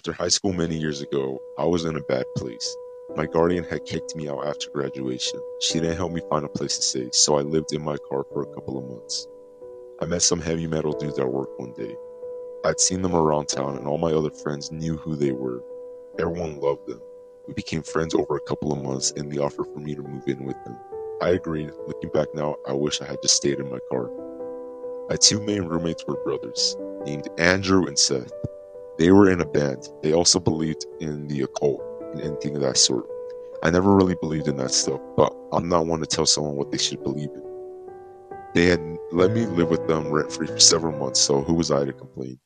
After high school many years ago, I was in a bad place. My guardian had kicked me out after graduation. She didn't help me find a place to stay, so I lived in my car for a couple of months. I met some heavy metal dudes at work one day. I'd seen them around town, and all my other friends knew who they were. Everyone loved them. We became friends over a couple of months, and they offered for me to move in with them. I agreed. Looking back now, I wish I had just stayed in my car. My two main roommates were brothers, named Andrew and Seth. They were in a band. They also believed in the occult and anything of that sort. I never really believed in that stuff, but I'm not one to tell someone what they should believe in. They had let me live with them rent-free for several months, so who was I to complain?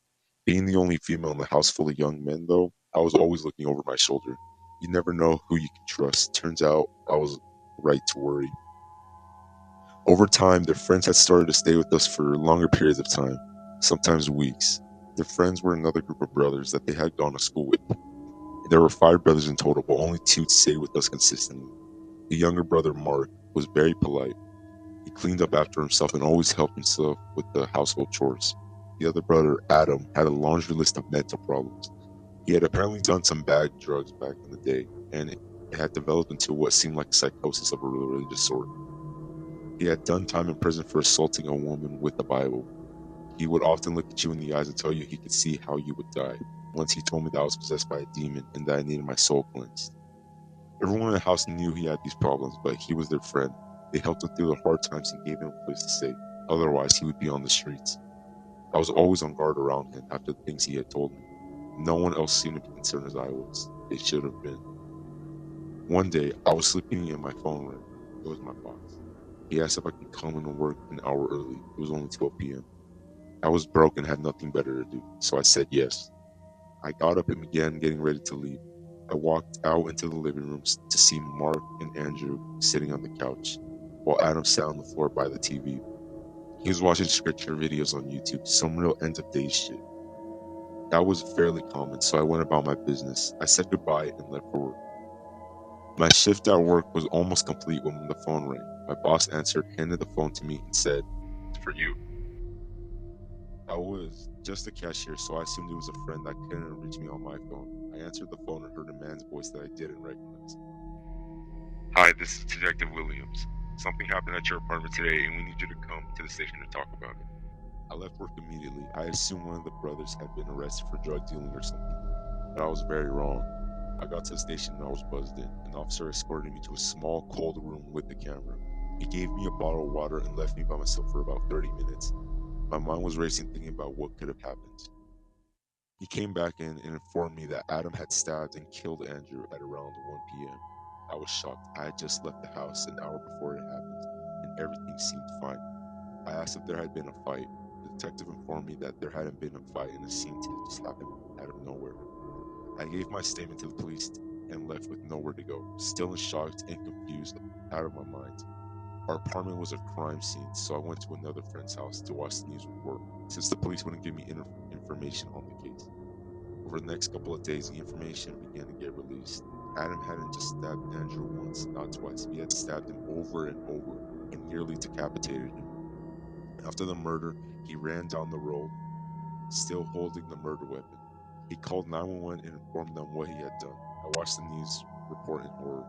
Being the only female in the house full of young men, though, I was always looking over my shoulder. You never know who you can trust. Turns out I was right to worry. Over time, their friends had started to stay with us for longer periods of time, sometimes weeks. Their friends were another group of brothers that they had gone to school with. There were 5 brothers in total, but only 2 stayed with us consistently. The younger brother, Mark, was very polite. He cleaned up after himself and always helped himself with the household chores. The other brother, Adam, had a laundry list of mental problems. He had apparently done some bad drugs back in the day, and it had developed into what seemed like psychosis of a religious sort. He had done time in prison for assaulting a woman with the Bible. He would often look at you in the eyes and tell you he could see how you would die. Once he told me that I was possessed by a demon and that I needed my soul cleansed. Everyone in the house knew he had these problems, but he was their friend. They helped him through the hard times and gave him a place to stay. Otherwise, he would be on the streets. I was always on guard around him after the things he had told me. No one else seemed to be concerned as I was. They should have been. One day, I was sleeping and my phone rang. It was my boss. He asked if I could come into work an hour early. It was only 12 p.m. I was broke and had nothing better to do, so I said yes. I got up and began getting ready to leave. I walked out into the living room to see Mark and Andrew sitting on the couch, while Adam sat on the floor by the TV. He was watching scripture videos on YouTube, some real end of days shit. That was fairly common, so I went about my business. I said goodbye and left for work. My shift at work was almost complete when the phone rang. My boss answered, handed the phone to me, and said, "It's for you." I was just a cashier, so I assumed it was a friend that couldn't reach me on my phone. I answered the phone and heard a man's voice that I didn't recognize. "Hi, this is Detective Williams. Something happened at your apartment today, and we need you to come to the station to talk about it." I left work immediately. I assumed one of the brothers had been arrested for drug dealing or something, but I was very wrong. I got to the station and I was buzzed in. An officer escorted me to a small, cold room with a camera. He gave me a bottle of water and left me by myself for about 30 minutes. My mind was racing thinking about what could have happened. He came back in and informed me that Adam had stabbed and killed Andrew at around 1 p.m. I was shocked. I had just left the house an hour before it happened, and everything seemed fine. I asked if there had been a fight. The detective informed me that there hadn't been a fight and it seemed to just happen out of nowhere. I gave my statement to the police and left with nowhere to go, still in shock and confused, out of my mind. Our apartment was a crime scene, so I went to another friend's house to watch the news report, since the police wouldn't give me information on the case. Over the next couple of days, the information began to get released. Adam hadn't just stabbed Andrew once, not twice. He had stabbed him over and over and nearly decapitated him. After the murder, he ran down the road, still holding the murder weapon. He called 911 and informed them what he had done. I watched the news report in horror.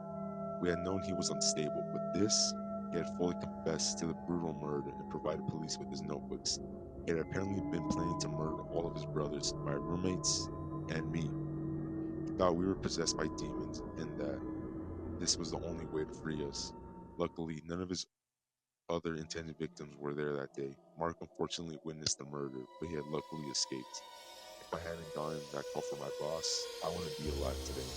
We had known he was unstable, but this, he had fully confessed to the brutal murder and provided police with his notebooks. He had apparently been planning to murder all of his brothers, my roommates, and me. He thought we were possessed by demons and that this was the only way to free us. Luckily, none of his other intended victims were there that day. Mark unfortunately witnessed the murder, but he had luckily escaped. If I hadn't gotten that call from my boss, I wouldn't be alive today.